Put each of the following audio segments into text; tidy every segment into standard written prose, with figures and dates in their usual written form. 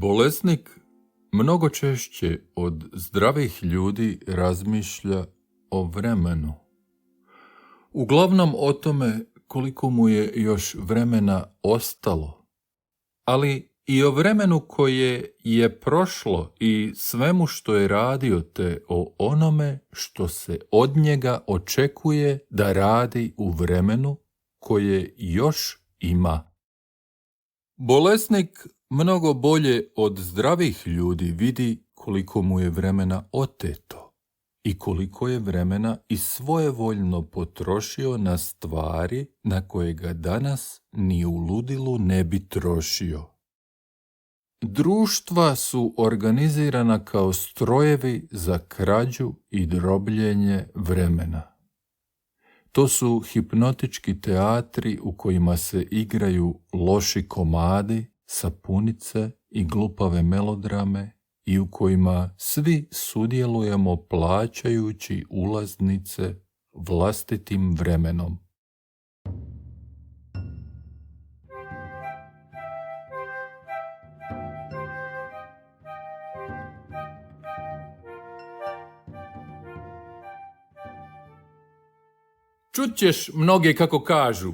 Bolesnik mnogo češće od zdravih ljudi razmišlja o vremenu. Uglavnom o tome koliko mu je još vremena ostalo, ali i o vremenu koje je prošlo i svemu što je radio, te o onome što se od njega očekuje da radi u vremenu koje još ima. Bolesnik mnogo bolje od zdravih ljudi vidi koliko mu je vremena oteto i koliko je vremena i svojevoljno potrošio na stvari na koje ga danas ni u ludilu ne bi trošio. Društva su organizirana kao strojevi za krađu i drobljenje vremena. To su hipnotički teatri u kojima se igraju loši komadi, sapunice i glupave melodrame i u kojima svi sudjelujemo plaćajući ulaznice vlastitim vremenom. Čut ćeš mnoge kako kažu: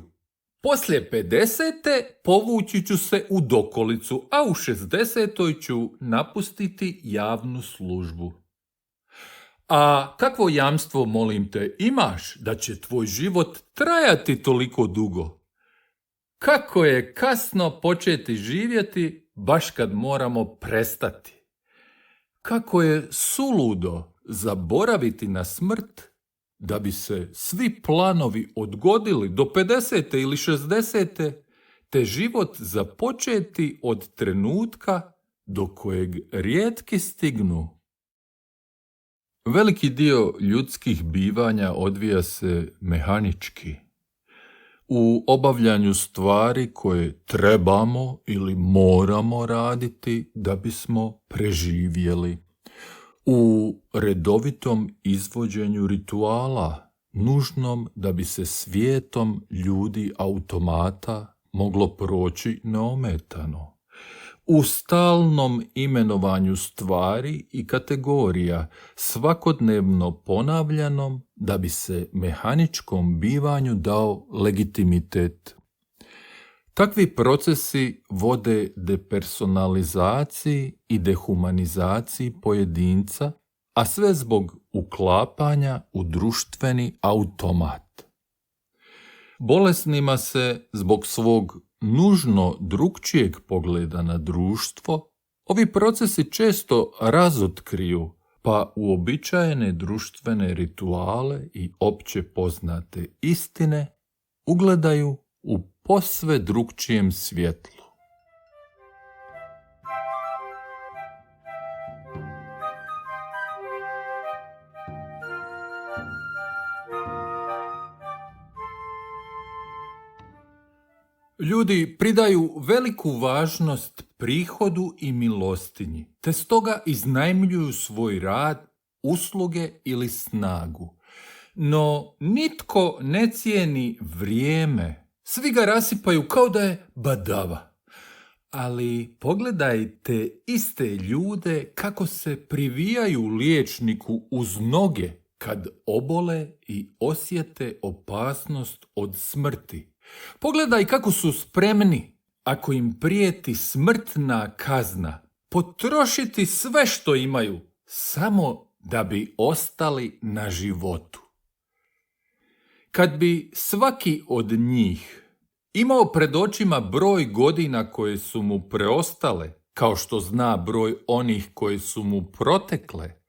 poslije 50. povući ću se u dokolicu, a u 60. ću napustiti javnu službu. A kakvo jamstvo, molim te, imaš da će tvoj život trajati toliko dugo? Kako je kasno početi živjeti baš kad moramo prestati? Kako je suludo zaboraviti na smrt da bi se svi planovi odgodili do 50. ili 60. te život započeti od trenutka do kojeg rijetki stignu. Veliki dio ljudskih bivanja odvija se mehanički, u obavljanju stvari koje trebamo ili moramo raditi da bismo preživjeli, u redovitom izvođenju rituala, nužnom da bi se svijetom ljudi automata moglo proći neometano, u stalnom imenovanju stvari i kategorija, svakodnevno ponavljanom da bi se mehaničkom bivanju dao legitimitet. Takvi procesi vode depersonalizaciji i dehumanizaciji pojedinca, a sve zbog uklapanja u društveni automat. Bolesnima se zbog svog nužno drukčijeg pogleda na društvo ovi procesi često razotkriju, pa uobičajene društvene rituale i opće poznate istine ugledaju u posve drukčijem svjetlu. Ljudi pridaju veliku važnost prihodu i milostinji, te stoga iznajmljuju svoj rad, usluge ili snagu. No nitko ne cijeni vrijeme, svi ga rasipaju kao da je badava. Ali pogledajte iste ljude kako se privijaju liječniku uz noge kad obole i osjete opasnost od smrti. Pogledaj kako su spremni, ako im prijeti smrtna kazna, potrošiti sve što imaju, samo da bi ostali na životu. Kad bi svaki od njih imao pred očima broj godina koje su mu preostale, kao što zna broj onih koje su mu protekle,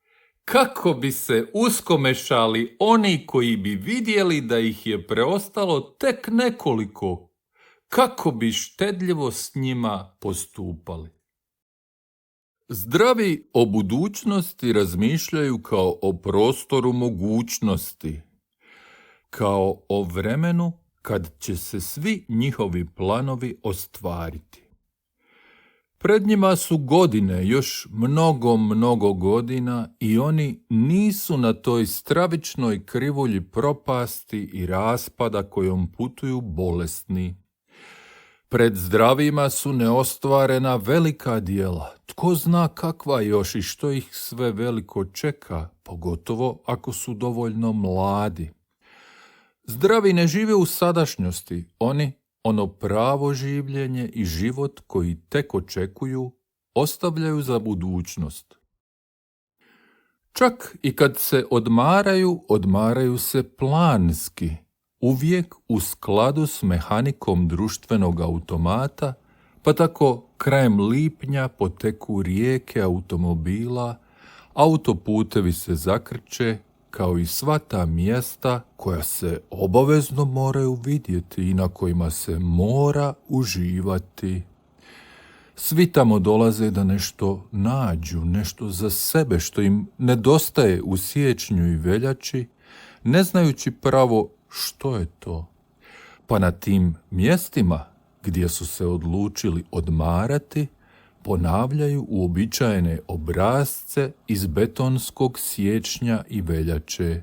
kako bi se uskomešali oni koji bi vidjeli da ih je preostalo tek nekoliko, kako bi štedljivo s njima postupali. Zdravi o budućnosti razmišljaju kao o prostoru mogućnosti, kao o vremenu kad će se svi njihovi planovi ostvariti. Pred njima su godine, još mnogo godina, i oni nisu na toj stravičnoj krivulji propasti i raspada kojom putuju bolesni. Pred zdravima su neostvarena velika djela. Tko zna kakva još i što ih sve veliko čeka, pogotovo ako su dovoljno mladi. Zdravi ne žive u sadašnjosti, oni ono pravo življenje i život koji tek očekuju ostavljaju za budućnost. Čak i kad se odmaraju se planski, uvijek u skladu s mehanikom društvenog automata, pa tako krajem lipnja poteku rijeke automobila, autoputevi se zakrče, kao i sva ta mjesta koja se obavezno moraju vidjeti i na kojima se mora uživati. Svi tamo dolaze da nešto nađu, nešto za sebe što im nedostaje u siječnju i veljači, ne znajući pravo što je to. Pa na tim mjestima gdje su se odlučili odmarati, ponavljaju uobičajene obrasce iz betonskog siječnja i veljače.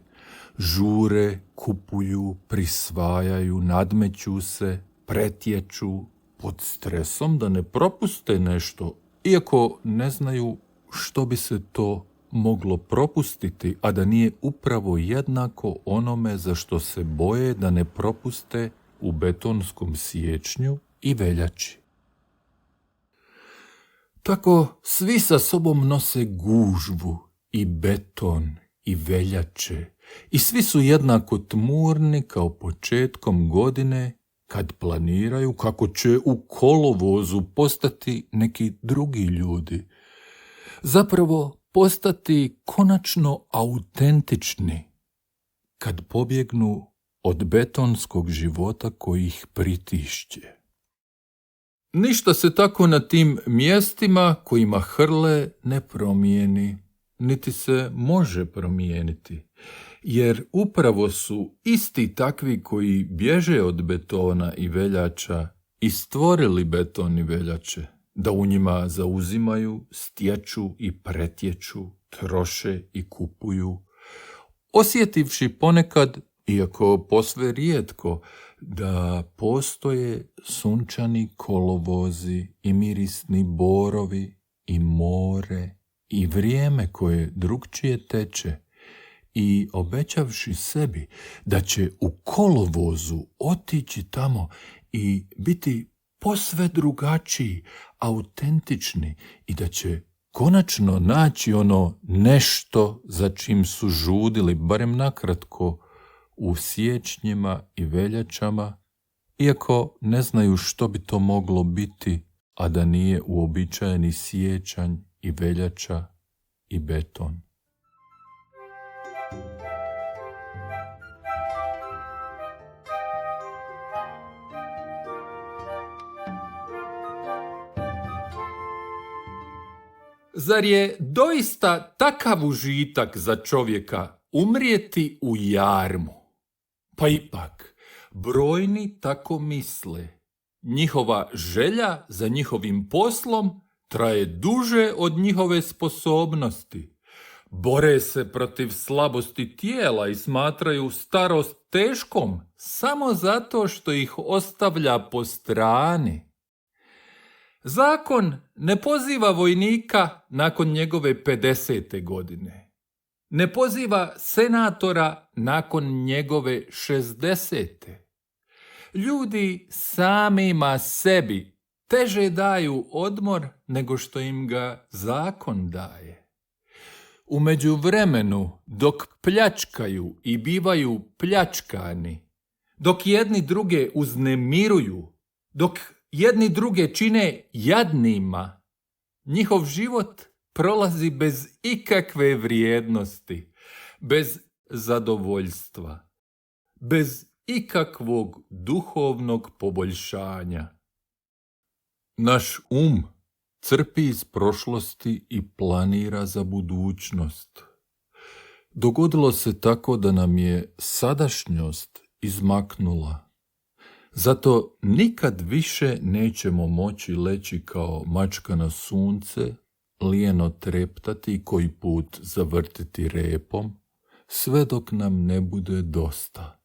Žure, kupuju, prisvajaju, nadmeću se, pretječu, pod stresom da ne propuste nešto, iako ne znaju što bi se to moglo propustiti, a da nije upravo jednako onome za što se boje da ne propuste u betonskom siječnju i veljači. Tako svi sa sobom nose gužvu i beton i veljače i svi su jednako tmurni kao početkom godine kad planiraju kako će u kolovozu postati neki drugi ljudi. Zapravo postati konačno autentični kad pobjegnu od betonskog života koji ih pritišće. Ništa se tako na tim mjestima kojima hrle ne promijeni, niti se može promijeniti, jer upravo su isti takvi koji bježe od betona i veljača i stvorili beton i veljače, da u njima zauzimaju, stječu i pretječu, troše i kupuju, osjetivši ponekad, iako posve rijetko, da postoje sunčani kolovozi i mirisni borovi i more i vrijeme koje drukčije teče i obećavši sebi da će u kolovozu otići tamo i biti posve drugačiji, autentični i da će konačno naći ono nešto za čim su žudili, barem nakratko, u siječnjima i veljačama, iako ne znaju što bi to moglo biti, a da nije uobičajeni siječanj i veljača i beton. Zar je doista takav užitak za čovjeka umrijeti u jarmu? Pa ipak, brojni tako misle. Njihova želja za njihovim poslom traje duže od njihove sposobnosti. Bore se protiv slabosti tijela i smatraju starost teškom samo zato što ih ostavlja po strani. Zakon ne poziva vojnika nakon njegove 50. godine. Ne poziva senatora nakon njegove 60. Ljudi samima sebi teže daju odmor nego što im ga zakon daje. U međuvremenu, dok pljačkaju i bivaju pljačkani, dok jedni druge uznemiruju, dok jedni druge čine jadnima, njihov život prolazi bez ikakve vrijednosti, bez zadovoljstva, bez ikakvog duhovnog poboljšanja. Naš crpi iz prošlosti i planira za budućnost. Dogodilo se tako da nam je sadašnjost izmaknula. Zato nikad više nećemo moći leći kao mačka na sunce, lijeno treptati i koji put zavrtiti repom, sve dok nam ne bude dosta.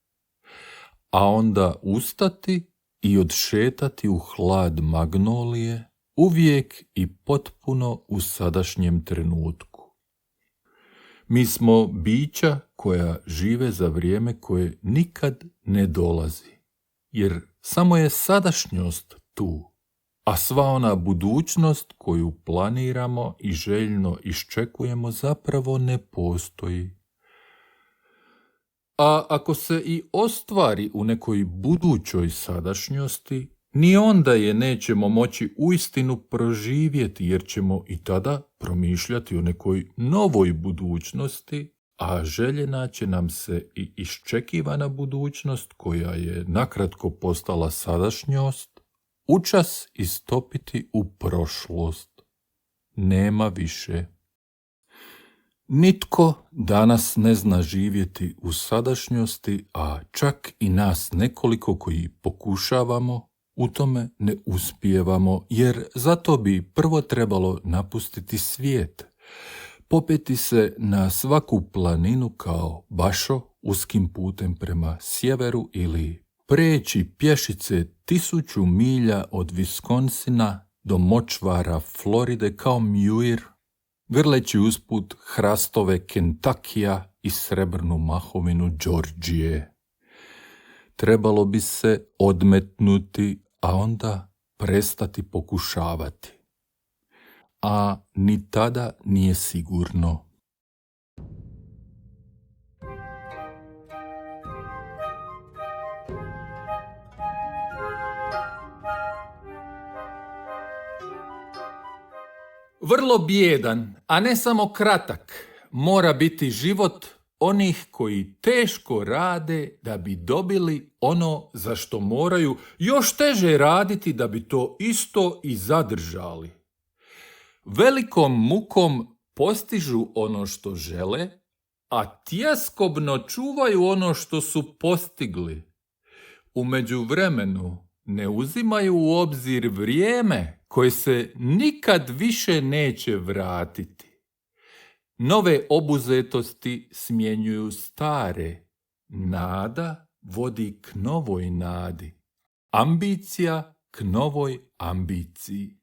A onda ustati i odšetati u hlad magnolije, uvijek i potpuno u sadašnjem trenutku. Mi smo bića koja žive za vrijeme koje nikad ne dolazi, jer samo je sadašnjost tu, a sva ona budućnost koju planiramo i željno iščekujemo zapravo ne postoji. A ako se i ostvari u nekoj budućoj sadašnjosti, ni onda je nećemo moći uistinu proživjeti, jer ćemo i tada promišljati o nekoj novoj budućnosti, a željena će nam se i iščekivana budućnost, koja je nakratko postala sadašnjost, učas istopiti u prošlost. Nema više. Nitko danas ne zna živjeti u sadašnjosti, a čak i nas nekoliko koji pokušavamo, u tome ne uspijevamo, jer zato bi prvo trebalo napustiti svijet, popeti se na svaku planinu kao Bašo uskim putem prema sjeveru ili preći pješice 1000 milja od Wisconsina do močvara Floride kao Muir, grleći usput hrastove Kentuckija i srebrnu mahovinu Georgije. Trebalo bi se odmetnuti, a onda prestati pokušavati. A ni tada nije sigurno. Vrlo bijedan, a ne samo kratak, mora biti život onih koji teško rade da bi dobili ono za što moraju još teže raditi da bi to isto i zadržali. Velikom mukom postižu ono što žele, a tjeskobno čuvaju ono što su postigli. U međuvremenu ne uzimaju u obzir vrijeme koje se nikad više neće vratiti. Nove obuzetosti smjenjuju stare. Nada vodi k novoj nadi. Ambicija k novoj ambiciji.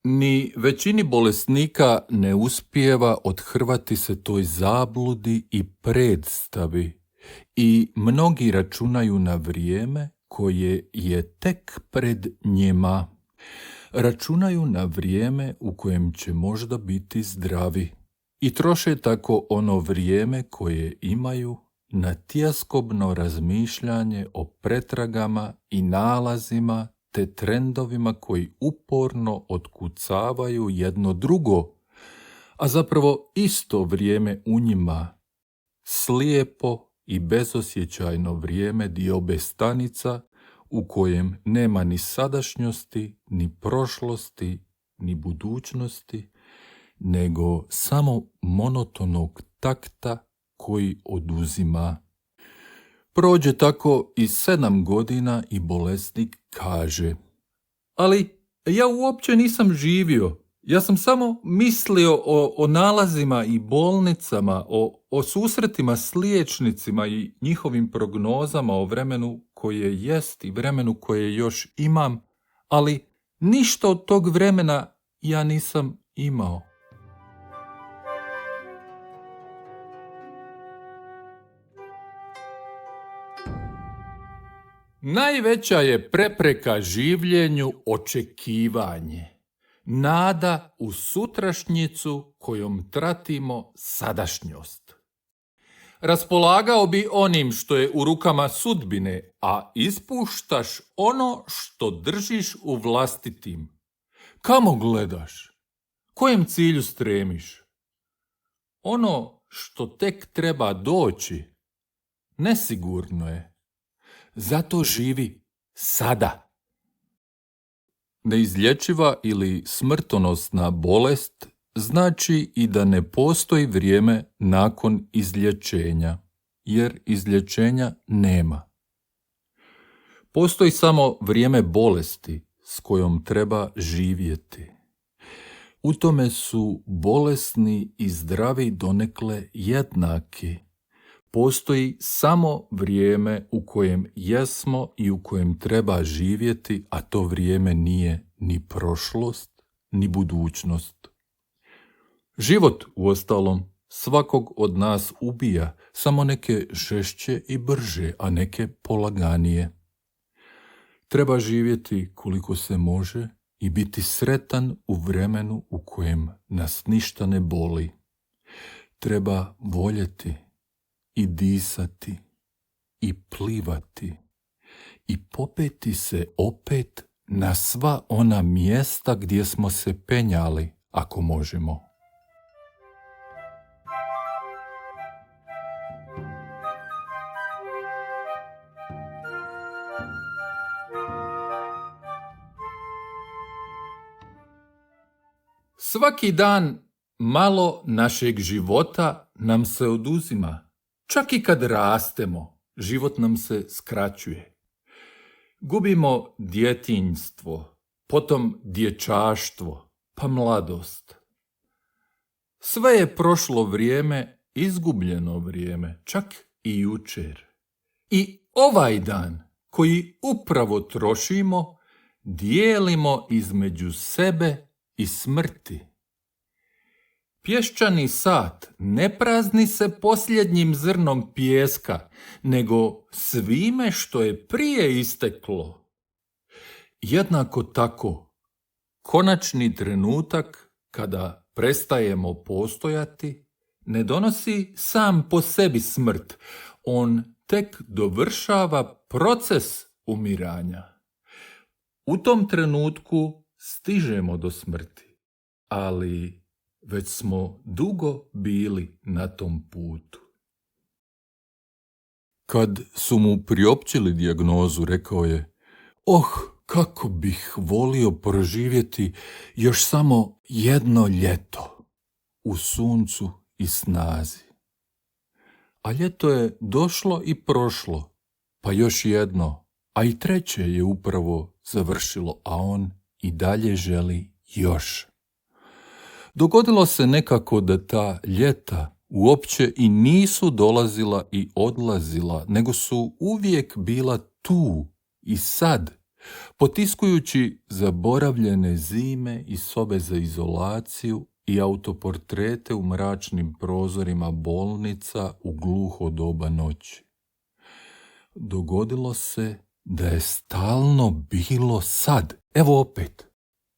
Ni većini bolesnika ne uspijeva othrvati se toj zabludi i predstavi i mnogi računaju na vrijeme koje je tek pred njima. Računaju na vrijeme u kojem će možda biti zdravi i troše tako ono vrijeme koje imaju na tjeskobno razmišljanje o pretragama i nalazima te trendovima koji uporno otkucavaju jedno drugo, a zapravo isto vrijeme u njima, slijepo i bezosjećajno vrijeme diobe stanica u kojem nema ni sadašnjosti, ni prošlosti, ni budućnosti, nego samo monotonog takta koji oduzima. Prođe tako i 7 godina i bolesnik kaže: ali ja uopće nisam živio. Ja sam samo mislio o nalazima i bolnicama, o susretima s liječnicima i njihovim prognozama o vremenu koje jest i vremenu koje još imam, ali ništa od tog vremena ja nisam imao. Najveća je prepreka življenju očekivanje. Nada u sutrašnjicu kojom tratimo sadašnjost. Raspolagao bi onim što je u rukama sudbine, a ispuštaš ono što držiš u vlastitim. Kamo gledaš? Kojem cilju stremiš? Ono što tek treba doći, nesigurno je. Zato živi sada. Neizlječiva ili smrtonosna bolest znači i da ne postoji vrijeme nakon izlječenja, jer izlječenja nema. Postoji samo vrijeme bolesti s kojom treba živjeti. U tome su bolesni i zdravi donekle jednaki. Postoji samo vrijeme u kojem jesmo i u kojem treba živjeti, a to vrijeme nije ni prošlost, ni budućnost. Život, uostalom, svakog od nas ubija, samo neke žešće i brže, a neke polaganije. Treba živjeti koliko se može i biti sretan u vremenu u kojem nas ništa ne boli. Treba voljeti i disati i plivati i popeti se opet na sva ona mjesta gdje smo se penjali, ako možemo. Svaki dan malo našeg života nam se oduzima. Čak i kad rastemo, život nam se skraćuje. Gubimo djetinjstvo, potom dječaštvo, pa mladost. Sve je prošlo vrijeme, izgubljeno vrijeme, čak i jučer. I ovaj dan, koji upravo trošimo, dijelimo između sebe i smrti. Pješčani sat ne prazni se posljednjim zrnom pijeska, nego svime što je prije isteklo. Jednako tako, konačni trenutak kada prestajemo postojati ne donosi sam po sebi smrt, on tek dovršava proces umiranja. U tom trenutku stižemo do smrti, ali već smo dugo bili na tom putu. Kad su mu priopćili dijagnozu, rekao je: kako bih volio proživjeti još samo jedno ljeto u suncu i snazi. A ljeto je došlo i prošlo, pa još jedno, a i treće je upravo završilo, a on i dalje želi još. Dogodilo se nekako da ta ljeta uopće i nisu dolazila i odlazila, nego su uvijek bila tu i sad, potiskujući zaboravljene zime i sobe za izolaciju i autoportrete u mračnim prozorima bolnica u gluho doba noći. Dogodilo se da je stalno bilo sad, evo opet,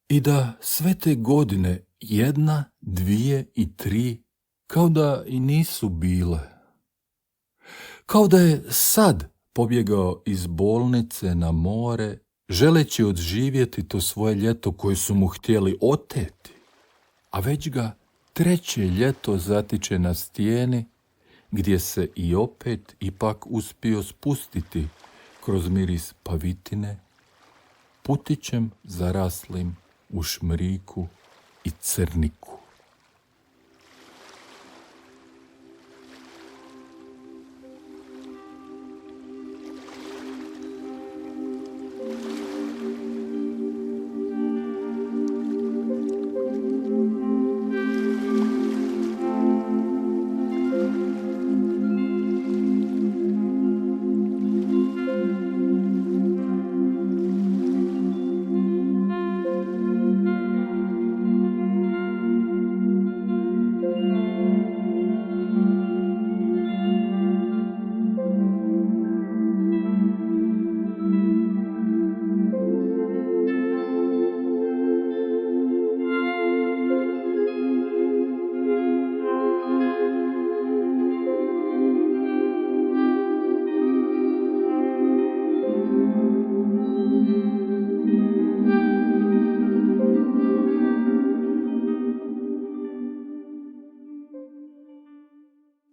i da sve te godine, 1, 2 i 3, kao da i nisu bile. Kao da je sad pobjegao iz bolnice na more, želeći odživjeti to svoje ljeto koje su mu htjeli oteti, a već ga treće ljeto zatiče na stijeni, gdje se i opet ipak uspio spustiti kroz miris pavitine, putićem zaraslim u šmriku i crniku.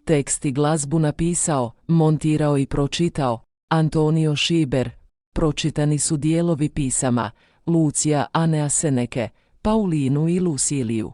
Tekst i glazbu napisao, montirao i pročitao Antonio Šiber. Pročitani su dijelovi pisama Lucija Anea Seneke, Paulinu i Luciliju.